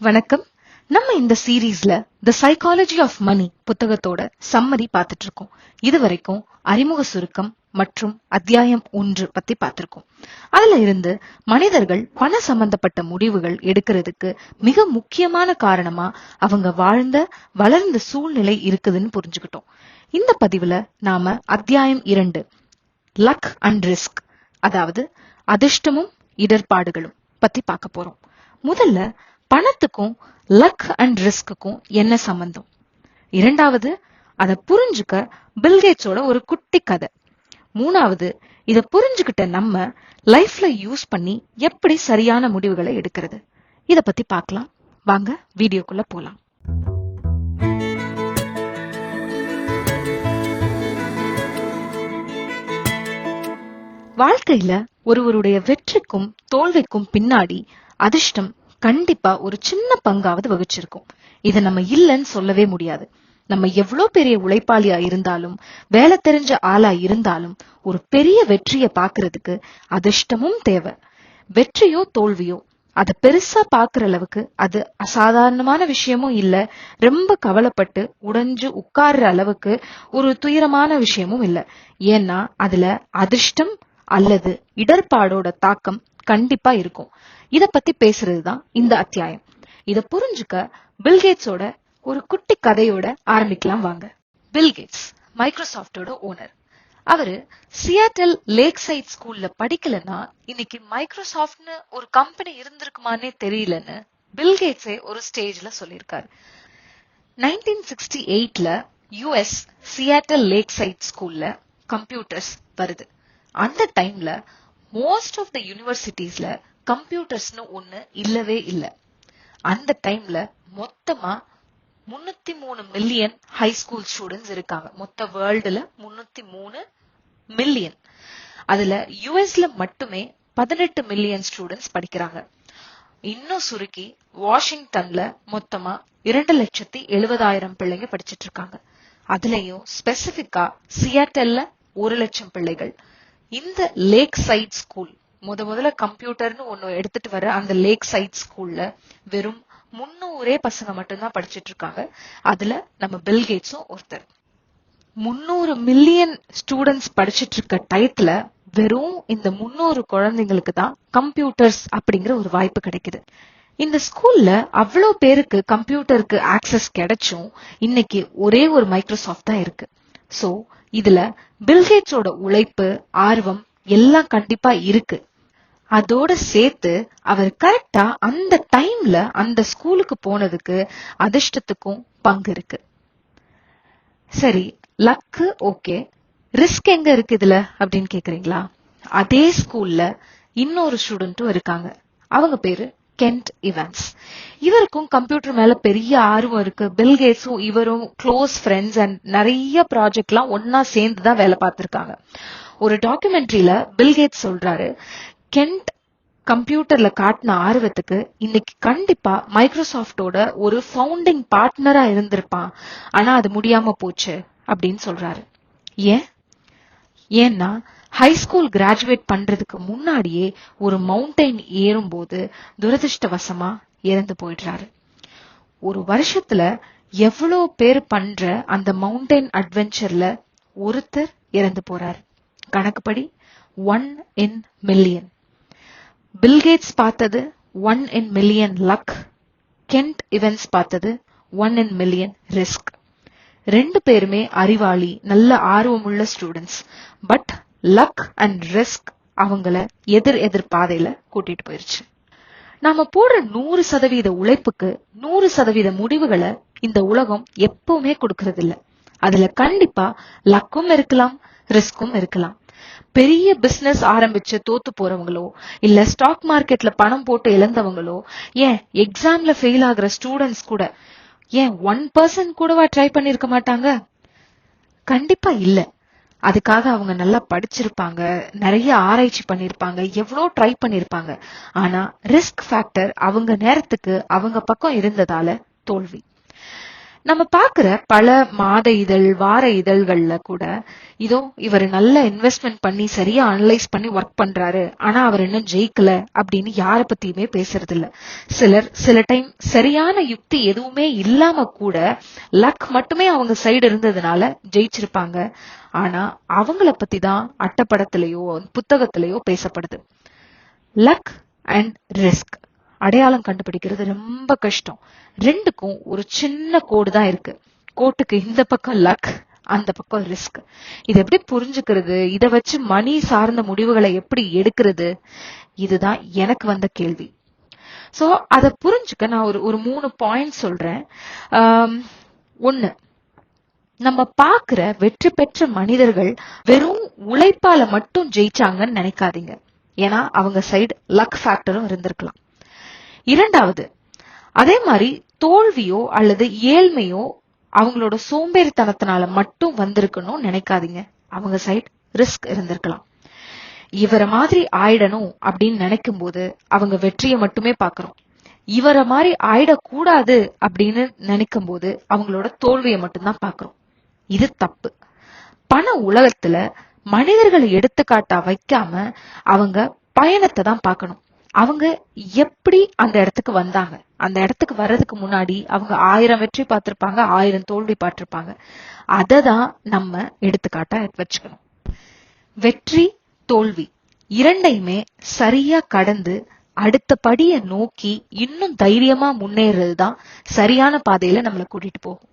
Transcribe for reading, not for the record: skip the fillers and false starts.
வணக்கம். நம்ம இந்த சீரீஸ்ல தி சைக்காலஜி ஆஃப் மணி புத்தகத்தோட சம்மரி பார்த்துட்டு இருக்கோம். இதுவரைக்கும் அறிமுக சுருக்கம் மற்றும் அத்தியாயம் 1 பத்தி பார்த்திருக்கோம். அதுல இருந்து மனிதர்கள் பண சம்பந்தப்பட்ட முடிவுகள் எடுக்கிறதுக்கு மிக முக்கியமான காரணமா அவங்க வளர்ந்த சூழ்நிலை இருக்குதுன்னு புரிஞ்சுக்கிட்டோம். இந்த பதிவுல நாம அத்தியாயம் 2 லக் அண்ட் ரிஸ்க், அதாவது அதிர்ஷ்டமும் இடர்பாடுகளும் பத்தி பார்க்க போறோம். முதல்ல பணத்துக்கும் லக் அண்ட் ரிஸ்க்குக்கும் என்ன சம்பந்தம்? இரண்டாவது, அதை புரிஞ்சுக்க பில்கேட்ஸோட ஒரு குட்டி கதை. மூணாவது, இத புரிஞ்சுக்கிட்ட நம்ம லைஃப்ல யூஸ் பண்ணி எப்படி சரியான முடிவுகளை எடுக்கிறது, இத பத்தி பார்க்கலாம். வாங்க வீடியோக்குள்ள போலாம். வாழ்க்கையில ஒருவருடைய வெற்றிக்கும் தோல்விக்கும் பின்னாடி அதிர்ஷ்டம் கண்டிப்பா ஒரு சின்ன பங்காவது வகிச்சிருக்கும். இத நம்ம இல்லைன்னு சொல்லவே முடியாது. நம்ம எவ்வளவு பெரிய உழைப்பாளியா இருந்தாலும், வேலை தெரிஞ்ச ஆளா இருந்தாலும், ஒரு பெரிய வெற்றியை பாக்குறதுக்கு அதிர்ஷ்டமும் தேவை. வெற்றியோ தோல்வியோ அத பெருசா பாக்குற அளவுக்கு அது அசாதாரணமான விஷயமும் இல்ல, ரொம்ப கவலைப்பட்டு உடைஞ்சு உட்கார்ற அளவுக்கு ஒரு துயரமான விஷயமும் இல்ல. ஏன்னா அதுல அதிர்ஷ்டம் அல்லது இடர்பாடோட தாக்கம் கண்டிப்பா இருக்கும். இத பத்தி பேசுறதுதான் இந்த அத்தியாயம். இத புரிஞ்சுக்க பில்கேட்ஸோட ஒரு குட்டி கதையோட ஆரம்பிக்கலாம் வாங்க. பில்கேட்ஸ் மைக்ரோசாஃப்டோட ஓனர். அவரு சியாட்டல் லேக் சைட் ஸ்கூல்ல படிக்கலன்னா இன்னைக்கு மைக்ரோசாஃப்ட்னு ஒரு கம்பெனி இருந்திருக்குமானே தெரியலன்னு பில்கேட்ஸே ஒரு ஸ்டேஜ்ல சொல்லியிருக்காரு. 1968ல யுஎஸ் சியாட்டல் லேக் சைட் ஸ்கூல்ல கம்ப்யூட்டர்ஸ் வருது. அந்த டைம்ல மோஸ்ட் ஆஃப் த யூனிவர்சிட்டிஸ்ல கம்ப்யூட்டர்ஸ்னு ஒண்ணு இல்லவே இல்ல. அந்த டைம்ல மொத்தமா 303 மில்லியன் ஹை ஸ்கூல் ஸ்டூடெண்ட்ஸ் இருக்காங்க. மொத்த வேர்ல்டுல 303 மில்லியன். அதுல யுஎஸ்ல மட்டுமே 18 மில்லியன் ஸ்டூடெண்ட்ஸ் படிக்கிறாங்க. இன்னும் சுருக்கி வாஷிங்டன்ல மொத்தமா 2,70,000 பிள்ளைங்க படிச்சிட்டு இருக்காங்க. அதுலயும் ஸ்பெசிபிக்கா சியாட்டல்ல 1,00,000 பிள்ளைகள். இந்த லேக் சைட் ஸ்கூல் முதல்ல கம்ப்யூட்டர்னு ஒண்ணு எடுத்துட்டு வர அந்த லேக் சைட் ஸ்கூல்ல வெறும் 300 பசங்க மட்டும்தான் படிச்சிட்டு இருக்காங்க. அதுல நம்ம பில்கேட்ஸும் ஒருத்தர். 300 மில்லியன் ஸ்டூடெண்ட்ஸ் படிச்சிட்டு இருக்க டயத்துல வெறும் இந்த 300 குழந்தைங்களுக்கு தான் கம்ப்யூட்டர்ஸ் அப்படிங்கிற ஒரு வாய்ப்பு கிடைக்குது. இந்த ஸ்கூல்ல அவ்வளவு பேருக்கு கம்ப்யூட்டருக்கு ஆக்சஸ் கிடைச்சும் இன்னைக்கு ஒரே ஒரு மைக்ரோசாஃப்ட் தான் இருக்கு. சோ இதுல பில்கேட்ஸோட உழைப்பு, ஆர்வம் எல்லாம் கண்டிப்பா இருக்கு. அதோட சேர்த்து அவர் கரெக்டா அந்த டைம்ல அந்த ஸ்கூலுக்கு போனதுக்கு அதிர்ஷ்டத்துக்கும் பங்கு இருக்கு. சரி, லக்கு ஓகே, ரிஸ்க் எங்க இருக்கு இதுல அப்படின்னு கேக்குறீங்களா? அதே ஸ்கூல்ல இன்னொரு ஸ்டூடெண்ட்டும் இருக்காங்க. அவங்க பேரு கென்ட் இவான்ஸ். இவருக்கும் கம்ப்யூட்டர் மேல பெரிய ஆர்வம் இருக்கு. பில்கேட்ஸும் இவரும் க்ளோஸ் ஃப்ரெண்ட்ஸ் அண்ட் நிறைய ப்ராஜெக்ட் எல்லாம் ஒன்னா சேர்ந்துதான் வேலை பார்த்திருக்காங்க. ஒரு டாக்குமெண்ட்ரியில பில்கேட்ஸ் சொல்றாரு, கென்ட் கம்ப்யூட்டர்ல காட்டின ஆர்வத்துக்கு இன்னைக்கு கண்டிப்பா மைக்ரோசாஃப்டோட ஒரு ஃபவுண்டிங் பார்ட்னரா இருந்திருப்பான். ஆனா அது முடியாம போச்சு அப்படின்னு சொல்றாரு. ஏன்னா ஹை ஸ்கூல் கிராஜுவேட் பண்றதுக்கு முன்னாடியே ஒரு மவுண்டைன் ஏறும்போது துரதிருஷ்டவசமா இறந்து போயிடுறாரு. ஒரு வருஷத்துல எவ்வளவு பேர் பண்ற அந்த மவுண்டைன் அட்வென்ச்சர்ல ஒருத்தர் இறந்து போறாரு. கணக்குப்படி 1 in million. பில்கேட்ஸ் பார்த்தது 1 in million லக். கென்ட் இவன்ஸ் பார்த்தது 1 in million ரிஸ்க். ரெண்டு பேருமே அறிவாளி, நல்ல ஆர்வமுள்ள students. But luck and risk அவங்கள எதிர் பாதையில கூட்டிட்டு போயிருச்சு. நாம போடுற 100% உழைப்புக்கு 100% முடிவுகளை இந்த உலகம் எப்பவுமே கொடுக்கறது இல்ல. அதுல கண்டிப்பா லக்கும் இருக்கலாம், ரிஸ்கும் இருக்கலாம். பெரிய பிசினஸ் ஆரம்பிச்சு தோத்து போறவங்களோ, இல்ல ஸ்டாக் மார்க்கெட்ல பணம் போட்டு இழந்தவங்களோ, ஏன் எக்ஸாம்ல ஃபெயில் ஆகுற ஸ்டூடெண்ட்ஸ் கூட ஏன் 1% கூடவா ட்ரை பண்ணிருக்க மாட்டாங்க? கண்டிப்பா இல்ல. அதுக்காக அவங்க நல்லா படிச்சிருப்பாங்க, நிறைய ஆராய்ச்சி பண்ணிருப்பாங்க, எவ்வளவு ட்ரை பண்ணிருப்பாங்க. ஆனா ரிஸ்க் ஃபேக்டர் அவங்க நேரத்துக்கு அவங்க பக்கம் இருந்ததால தோல்வி. நம்ம பாக்குற பல மாத இதழ், வார இதழ்கள்ல கூட இதோ இவர் நல்ல இன்வெஸ்ட்மெண்ட் பண்ணி சரியா அனலைஸ் பண்ணி ஒர்க் பண்றாரு, ஆனா அவர் இன்னும் ஜெயிக்கல அப்படின்னு யார பத்தியுமே பேசுறது இல்ல. சில டைம் சரியான யுக்தி எதுவுமே இல்லாம கூட லக் மட்டுமே அவங்க சைடு இருந்ததுனால ஜெயிச்சிருப்பாங்க. ஆனா அவங்கள பத்தி தான் அட்டப்படத்திலேயோ புத்தகத்திலேயோ பேசப்படுது. லக் அண்ட் ரிஸ்க் அடையாளம் கண்டுபிடிக்கிறது ரொம்ப கஷ்டம். ரெண்டுக்கும் ஒரு சின்ன கோடு தான் இருக்கு. கோட்டுக்கு இந்த பக்கம் லக், அந்த பக்கம் ரிஸ்க். இது எப்படி புரிஞ்சுக்கிறது? இத வச்சு மணி சார்ந்த முடிவுகளை எப்படி எடுக்கிறது? இதுதான் எனக்கு வந்த கேள்வி. சோ அத புரிஞ்சுக்க நான் ஒரு 3 பாயிண்ட் சொல்றேன். ஒண்ணு, நம்ம பாக்குற வெற்றி பெற்ற மனிதர்கள் வெறும் உழைப்பால மட்டும் ஜெயிச்சாங்கன்னு நினைக்காதீங்க. ஏன்னா அவங்க சைடு லக் ஃபேக்டரும் இருந்திருக்கலாம். இரண்டாவது, அதே மாதிரி தோல்வியோ அல்லது ஏழ்மையோ அவங்களோட சோம்பேறித்தனத்தினால மட்டும் வந்திருக்கணும் நினைக்காதீங்க. அவங்க சைடு ரிஸ்க் இருந்திருக்கலாம். இவரை மாதிரி ஆயிடணும் அப்படின்னு நினைக்கும் போது அவங்க வெற்றியை மட்டுமே பாக்குறோம். இவரை மாதிரி ஆயிடக்கூடாது அப்படின்னு நினைக்கும் போது அவங்களோட தோல்வியை மட்டும்தான் பாக்குறோம். இது தப்பு. பண உலகத்துல மனிதர்களை எடுத்துக்காட்டா வைக்காம அவங்க பயணத்தை தான் பார்க்கணும். அவங்க எப்படி அந்த இடத்துக்கு வந்தாங்க, அந்த இடத்துக்கு வர்றதுக்கு முன்னாடி அவங்க 1000 வெற்றி பார்த்திருப்பாங்க, 1000 தோல்வி பார்த்திருப்பாங்க. அததான் நம்ம எடுத்துக்காட்டா வச்சுக்கணும். வெற்றி தோல்வி இரண்டையுமே சரியா கடந்து அடுத்த படியை நோக்கி இன்னும் தைரியமா முன்னேறதுதான் சரியான பாதையில நம்மளை கூட்டிட்டு போகும்.